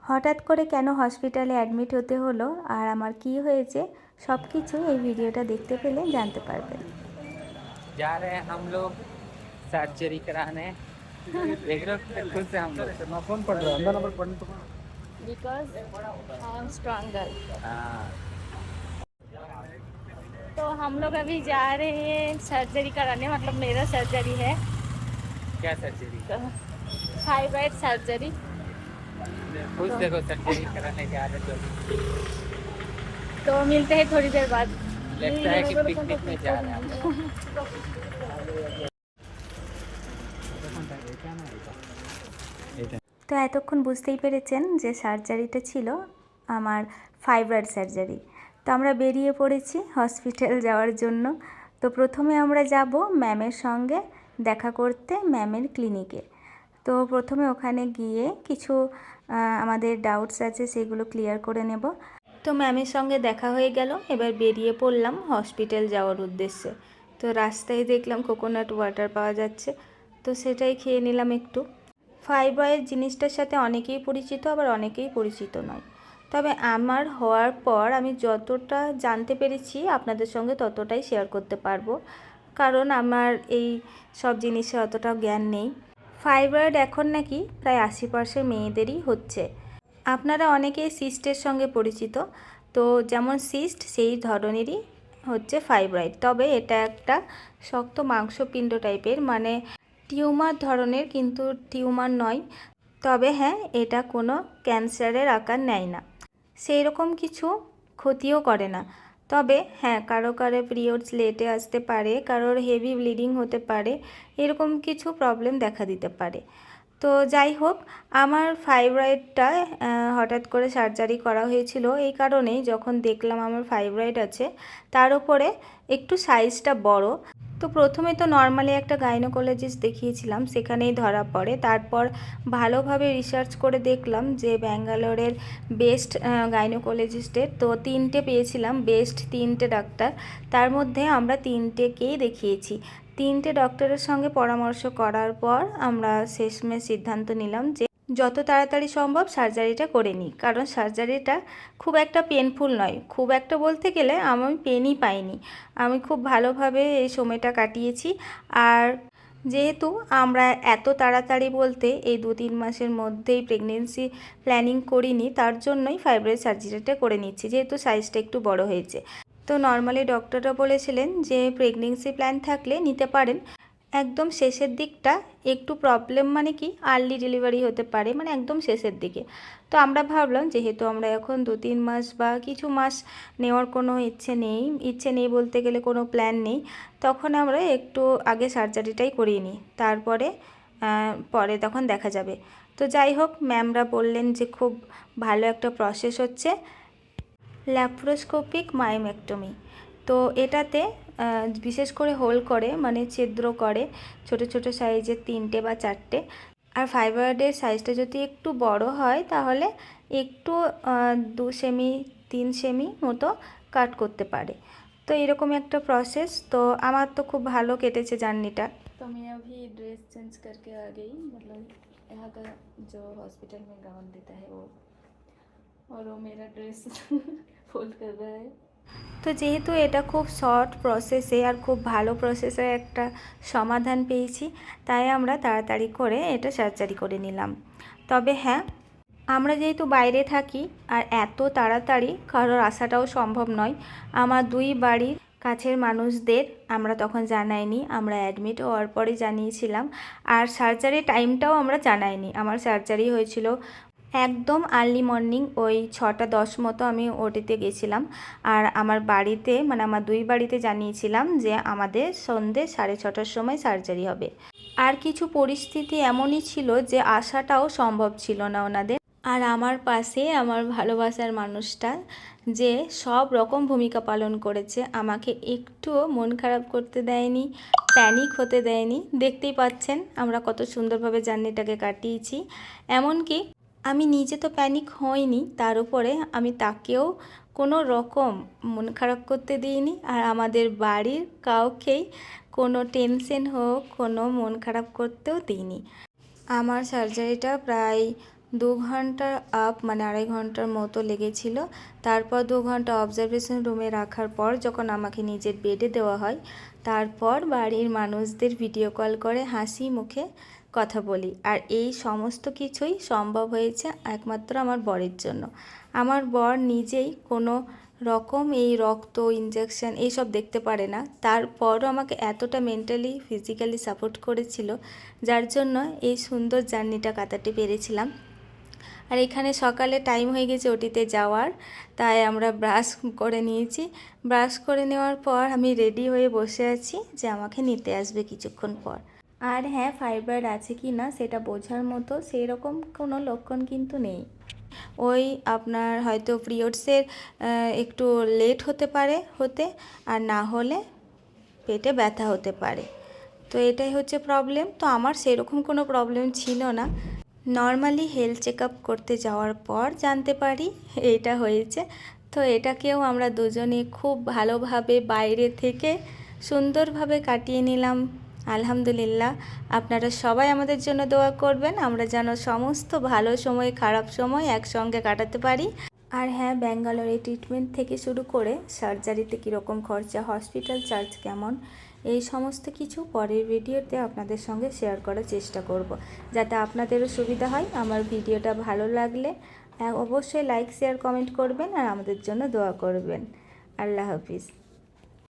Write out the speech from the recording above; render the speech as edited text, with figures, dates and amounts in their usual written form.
হঠাৎ করে কেন হসপিটালে অ্যাডমিট হতে হলো আর আমার কি হয়েছে সব কিছু এই ভিডিওটা দেখতে পেলে জানতে পারবেন। जा रहे हैं हम लोग सर्जरी कराने। देख रहे हो कितने खुश हैं हम लोग। फोन पड़ रहा है अंदर नंबर पढ़ने तो because I am stronger। हाँ, तो हम लोग अभी जा रहे हैं सर्जरी कराने, मतलब मेरा सर्जरी है, क्या सर्जरी? तो थायराइड सर्जरी। खुश तो, देखो सर्जरी कराने जा रहे तो तो मिलते हैं थोड़ी देर बाद। लगता है कि पिकनिक में जा रहे हैं हम लोग। তো এতক্ষণ বুঝতেই পেরেছেন যে সার্জারিটা ছিল আমার ফাইব্রয়েড সার্জারি। তো আমরা বেরিয়ে পড়েছি হসপিটাল যাওয়ার জন্য। তো প্রথমে আমরা যাব ম্যামের সঙ্গে দেখা করতে ম্যামের ক্লিনিকে। তো প্রথমে ওখানে গিয়ে কিছু আমাদের ডাউটস আছে সেগুলো ক্লিয়ার করে নেব। তো ম্যামের সঙ্গে দেখা হয়ে গেল, এবার বেরিয়ে পড়লাম হসপিটাল যাওয়ার উদ্দেশ্যে। তো রাস্তায় দেখলাম কোকোনাট ওয়াটার পাওয়া যাচ্ছে, তো সেটাই খেয়ে নিলাম একটু। ফাইব্রয়েড জিনিসটার সাথে অনেকেই পরিচিত, আবার অনেকেই পরিচিত নয়। তবে আমার হওয়ার পর আমি যতটা জানতে পেরেছি আপনাদের সঙ্গে ততটাই শেয়ার করতে পারবো, কারণ আমার এই সব জিনিসে অতটাও জ্ঞান নেই। ফাইব্রয়েড এখন নাকি প্রায় 80% মেয়েদেরই হচ্ছে। আপনারা অনেকেই সিস্টের সঙ্গে পরিচিত, তো যেমন সিস্ট সেই ধরনেরই হচ্ছে ফাইব্রয়েড, তবে এটা একটা শক্ত মাংসপিণ্ড টাইপের, মানে টিউমার ধরনের, কিন্তু টিউমার নয়। তবে হ্যাঁ, এটা কোনো ক্যান্সারের আকার নেয় না, সেই রকম কিছু ক্ষতিও করে না। তবে হ্যাঁ, কারো কারো পিরিয়ডস লেটে আসতে পারে, কারোর হেভি ব্লিডিং হতে পারে, এরকম কিছু প্রবলেম দেখা দিতে পারে। তো যাই হোক, আমার ফাইব্রয়েডটা হঠাৎ করে সার্জারি করা হয়েছিল এই কারণেই, যখন দেখলাম আমার ফাইব্রয়েড আছে, তার উপরে একটু সাইজটা বড়। তো প্রথমে তো নর্মালি একটা গাইনোকোলজিস্ট দেখিয়েছিলাম, সেখানেই ধরা পড়ে। তারপর ভালোভাবে রিসার্চ করে দেখলাম যে ব্যাঙ্গালোরের বেস্ট গাইনোকোলজিস্টের, তো 3টে পেয়েছিলাম, বেস্ট 3টে ডাক্তার। তার মধ্যে আমরা 3টেকেই দেখিয়েছি। 3টে ডক্টরের সঙ্গে পরামর্শ করার পর আমরা শেষমেশ সিদ্ধান্ত নিলাম যে যত তাড়াতাড়ি সম্ভব সার্জারিটা করে নিই, কারণ সার্জারিটা খুব একটা পেনফুল নয়। খুব একটা বলতে গেলে আমি পেনই পাইনি, আমি খুব ভালোভাবে এই সময়টা কাটিয়েছি। আর যেহেতু আমরা এত তাড়াতাড়ি বলতে এই 2-3 মাসের মধ্যেই প্রেগনেন্সি প্ল্যানিং করিনি, তার জন্যই ফাইব্রয়েড সার্জারিটা করে নিচ্ছি, যেহেতু সাইজটা একটু বড় হয়েছে। তো নর্মালি ডক্টররা বলেছিলেন যে প্রেগনেন্সি প্ল্যান থাকলে নিতে পারেন, একদম শেষের দিকটা একটু প্রবলেম, মানে কি আর্লি ডেলিভারি হতে পারে, মানে একদম শেষের দিকে। তো আমরা ভাবলাম যেহেতু আমরা এখন 2-3 মাস বা কিছু মাস নেওয়ার কোনো ইচ্ছে নেই বলতে গেলে কোনো প্ল্যান নেই, তখন আমরা একটু আগে সার্জারিটাই করিয়ে নিই, তারপরে পরে তখন দেখা যাবে। তো যাই হোক, ম্যামরা বললেন যে খুব ভালো একটা প্রসেস হচ্ছে ল্যাপ্রোস্কোপিক মায়োমেক্টমি। তো এটাতে বিশেষ করে হোল করে, মানে ছিদ্র করে, ছোট ছোট সাইজের 3টে বা 4টে। আর ফাইব্রয়েডের সাইজটা যদি একটু বড় হয় তাহলে একটু 2 সেমি 3 সেমি মতো কাট করতে পারে। তো এরকম একটা প্রসেস। তো আমার তো খুব ভালো কেটেছে জার্নিটা। तो मैं अभी ड्रेस चेंज करके आ गई, मतलब यहाँ का जो हॉस्पिटल में गाउन देता है वो, और वो मेरा ड्रेस फोल्ड कर रहा है। তো যেহেতু এটা খুব শর্ট প্রসেসে আর খুব ভালো প্রসেসে একটা সমাধান পেয়েছি, তাই আমরা তাড়াতাড়ি করে এটা সার্জারি করে নিলাম। তবে হ্যাঁ, আমরা যেহেতু বাইরে থাকি আর এত তাড়াতাড়ি কারোর আসাটাও সম্ভব নয়। আমার 2 বাড়ির কাছের মানুষদের আমরা তখন জানাইনি, আমরা অ্যাডমিট হওয়ার পরে জানিয়েছিলাম। আর সার্জারি টাইমটাও আমরা জানাইনি। আমার সার্জারি হয়েছিল একদম আর্লি মর্নিং, ওই 6টা 10 মতো আমি ওটিতে গেছিলাম। আর আমার বাড়িতে, মানে আমার 2 বাড়িতে জানিয়েছিলাম যে আমাদের সন্ধ্যে 6:30টার সময় সার্জারি হবে। আর কিছু পরিস্থিতি এমনই ছিল যে আসাটাও সম্ভব ছিল না ওনাদের। আর আমার পাশে আমার ভালোবাসার মানুষটা যে সব রকম ভূমিকা পালন করেছে, আমাকে একটুও মন খারাপ করতে দেয়নি, প্যানিক হতে দেয়নি। দেখতেই পাচ্ছেন আমরা কত সুন্দরভাবে জার্নিটাকে কাটিয়েছি। এমনকি আমি নিজে তো প্যানিক হইনি, তার উপরে আমি তাকেও কোনো রকম মন খারাপ করতে দিইনি। আর আমাদের বাড়ির কাউকেই কোনো টেনশন হোক, কোনো মন খারাপ করতেও দিইনি। আমার সার্জারিটা প্রায় 2 ঘন্টা আপ মানে 2.5 ঘন্টার মতো লেগেছিল। তারপর 2 ঘন্টা অবজারভেশন রুমে রাখার পর যখন আমাকে নিজের বেডে দেওয়া হয়, তারপর বাড়ির মানুষদের ভিডিও কল করে হাসি মুখে কথা বলি। আর এই সমস্ত কিছুই সম্ভব হয়েছে একমাত্র আমার বরের জন্য। আমার বর নিজেই কোনো রকম এই রক্ত ইনজেকশন এইসব দেখতে পারে না, তারপরও আমাকে এতটা মেন্টালি ফিজিক্যালি সাপোর্ট করেছিল, যার জন্য এই সুন্দর জার্নিটা কাটাতে পেরেছিলাম। আর এখানে সকালে টাইম হয়ে গেছে ওটিতে যাওয়ার, তাই আমরা ব্রাশ করে নিয়েছি। ব্রাশ করে নেওয়ার পর আমি রেডি হয়ে বসে আছি যে আমাকে নিতে আসবে কিছুক্ষণ পর। আর হ্যাঁ, ফাইব্রয়েড আছে কি না সেটা বোঝার মতো সেই রকম কোনো লক্ষণ কিন্তু নেই। ওই আপনার হয়তো পিরিয়ডসের একটু লেট হতে পারে হতে, আর না হলে পেটে ব্যথা হতে পারে। তো এটাই হচ্ছে প্রবলেম। তো আমার সেরকম কোনো প্রবলেম ছিল না। নর্মালি হেলথ চেক আপ করতে যাওয়ার পর জানতে পারি এটা হয়েছে। তো এটাকেও আমরা দুজনে খুব ভালোভাবে বাইরে থেকে সুন্দরভাবে কাটিয়ে নিলাম, আলহামদুলিল্লাহ। আপনারা সবাই আমাদের জন্য দোয়া করবেন, আমরা যেন সমস্ত ভালো সময় খারাপ সময় একসঙ্গে কাটাতে পারি। আর হ্যাঁ, ব্যাঙ্গালোরে ট্রিটমেন্ট থেকে শুরু করে সার্জারিতে কীরকম খরচা, হসপিটাল চার্জ কেমন, এই সমস্ত কিছু পরের ভিডিওতে আপনাদের সঙ্গে শেয়ার করার চেষ্টা করব, যাতে আপনাদেরও সুবিধা হয়। আমার ভিডিওটা ভালো লাগলে অবশ্যই লাইক শেয়ার কমেন্ট করবেন আর আমাদের জন্য দোয়া করবেন। আল্লাহ হাফিজ।